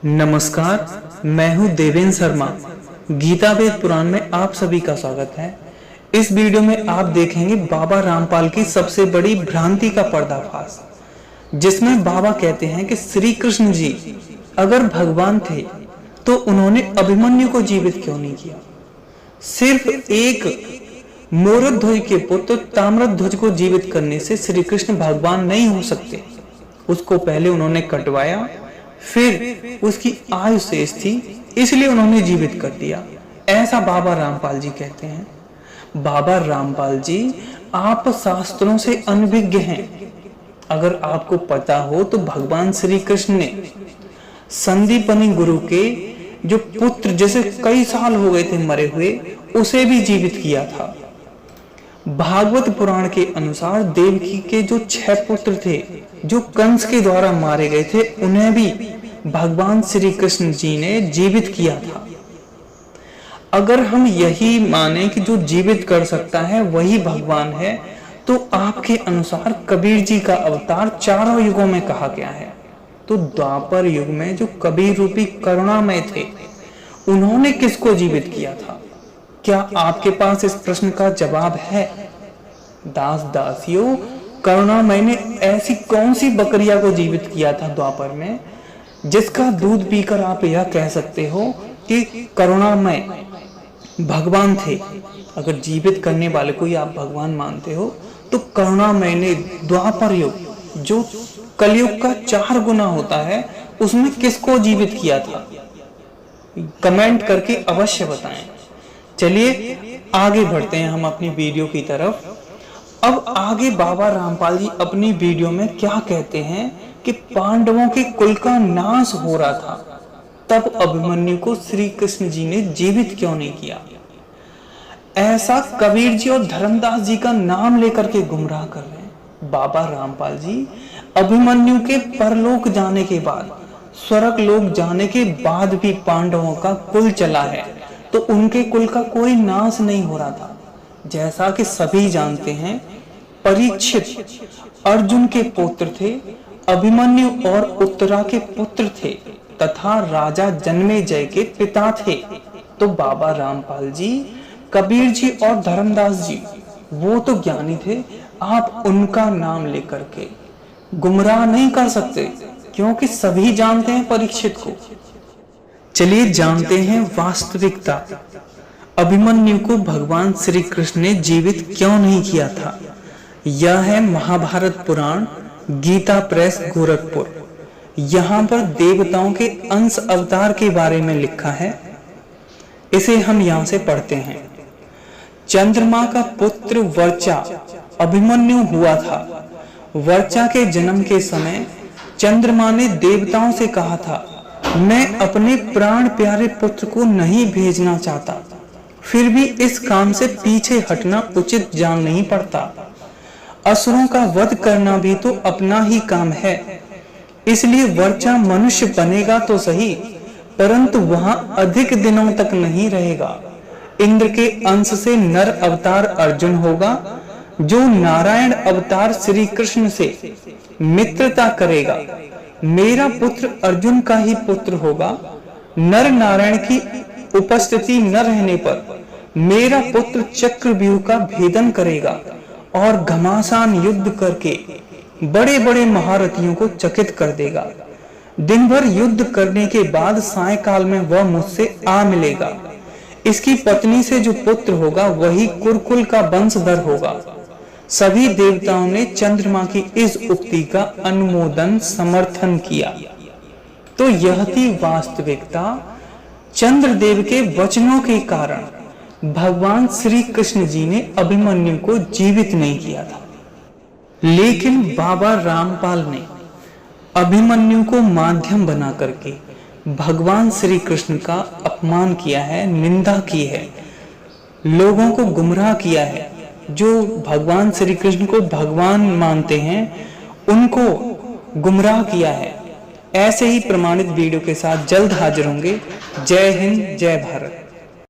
नमस्कार, मैं हूं देवेंद्र शर्मा। गीता वेद पुराण में आप सभी का स्वागत है। इस वीडियो में आप देखेंगे बाबा रामपाल की सबसे बड़ी भ्रांति का पर्दाफाश, जिसमें बाबा कहते हैं कि श्री कृष्ण जी अगर भगवान थे तो उन्होंने अभिमन्यु को जीवित क्यों नहीं किया। सिर्फ एक मोरध्वज के पुत्र ताम्रध्वज को जीवित करने से श्री कृष्ण भगवान नहीं हो सकते। उसको पहले उन्होंने कटवाया, फिर उसकी आयु शेष थी, इसलिए उन्होंने जीवित कर दिया। ऐसा बाबा रामपाल जी कहते हैं। बाबा रामपाल जी, आप शास्त्रों से अनभिज्ञ हैं। अगर आपको पता हो तो भगवान श्री कृष्ण ने संदीपनी गुरु के जो पुत्र, जैसे कई साल हो गए थे मरे हुए, उसे भी जीवित किया था। भागवत पुराण के अनुसार देवकी के जो 6 पुत्र थे जो कंस के द्वारा मारे गए थे, उन्हें भी भगवान श्री कृष्ण जी ने जीवित किया था। अगर हम यही माने कि जो जीवित कर सकता है वही भगवान है, तो आपके अनुसार कबीर जी का अवतार 4 युगों में कहा गया है। तो द्वापर युग में जो कबीर रूपी करुणामय थे, उन्होंने किसको जीवित किया था? क्या आपके पास इस प्रश्न का जवाब है? दास दासियों, करुणामय ने ऐसी कौन सी बकरिया को जीवित किया था द्वापर में, जिसका दूध पीकर आप यह कह सकते हो कि करुणामय भगवान थे? अगर जीवित करने वाले को ही आप भगवान मानते हो, तो करुणामय ने द्वापर युग, जो कलयुग का 4 गुना होता है, उसमें किसको जीवित किया था? कमेंट करके अवश्य बताएं। चलिए आगे बढ़ते हैं हम अपनी वीडियो की तरफ। अब आगे बाबा रामपाल जी अपनी वीडियो में क्या कहते हैं कि पांडवों के कुल का नाश हो रहा था, तब अभिमन्यु को श्री कृष्ण जी ने जीवित क्यों नहीं किया। ऐसा कबीर जी और धर्मदास जी का नाम लेकर के गुमराह कर रहे हैं बाबा रामपाल जी। अभिमन्यु के परलोक जाने के बाद, स्वर्ग लोक जाने के बाद भी पांडवों का कुल चला है, तो उनके कुल का कोई नाश नहीं हो रहा था। जैसा कि सभी जानते हैं, परीक्षित अर्जुन के पुत्र थे, अभिमन्यु और उत्तरा के पुत्र थे तथा राजा जन्मेजय के पिता थे। तो बाबा रामपाल जी, कबीर जी और धर्मदास जी, वो तो ज्ञानी थे, आप उनका नाम लेकर के गुमराह नहीं कर सकते, क्योंकि सभी जानते हैं परीक्षित को। चलिए जानते हैं वास्तविकता। अभिमन्यु को भगवान श्री कृष्ण ने जीवित क्यों नहीं किया था। यह है महाभारत पुराण, गीता प्रेस, गोरखपुर। यहाँ पर देवताओं के अंश अवतार के बारे में लिखा है। इसे हम यहाँ से पढ़ते हैं। चंद्रमा का पुत्र वर्चा अभिमन्यु हुआ था। वर्चा के जन्म के समय चंद्रमा ने देवताओं से कहा था, मैं अपने प्राण प्यारे पुत्र को नहीं भेजना चाहता, फिर भी इस काम से पीछे हटना उचित जान नहीं पड़ता। असुरों का वध करना भी तो अपना ही काम है, इसलिए वर्चा मनुष्य बनेगा तो सही, परंतु वहां अधिक दिनों तक नहीं रहेगा। इंद्र के अंश से नर अवतार अर्जुन होगा, जो नारायण अवतार श्री कृष्ण से मित्रता करेगा। मेरा पुत्र अर्जुन का ही पुत्र होगा। नर नारायण की उपस्थिति न रहने पर मेरा पुत्र चक्रव्यूह का भेदन करेगा और घमासान युद्ध करके बड़े बड़े महारथियों को चकित कर देगा। दिन भर युद्ध करने के बाद सायंकाल में वह मुझसे आ मिलेगा। इसकी पत्नी से जो पुत्र होगा वही कुरुकुल का वंशधर होगा। सभी देवताओं ने चंद्रमा की इस उक्ति का अनुमोदन समर्थन किया। तो यह थी वास्तविकता। चंद्रदेव के वचनों के कारण भगवान श्री कृष्ण जी ने अभिमन्यु को जीवित नहीं किया था, लेकिन बाबा रामपाल ने अभिमन्यु को माध्यम बना करके भगवान श्री कृष्ण का अपमान किया है, निंदा की है, लोगों को गुमराह किया है। जो भगवान श्री कृष्ण को भगवान मानते हैं, उनको गुमराह किया है। ऐसे ही प्रमाणित वीडियो के साथ जल्द हाजिर होंगे। जय हिंद, जय भारत।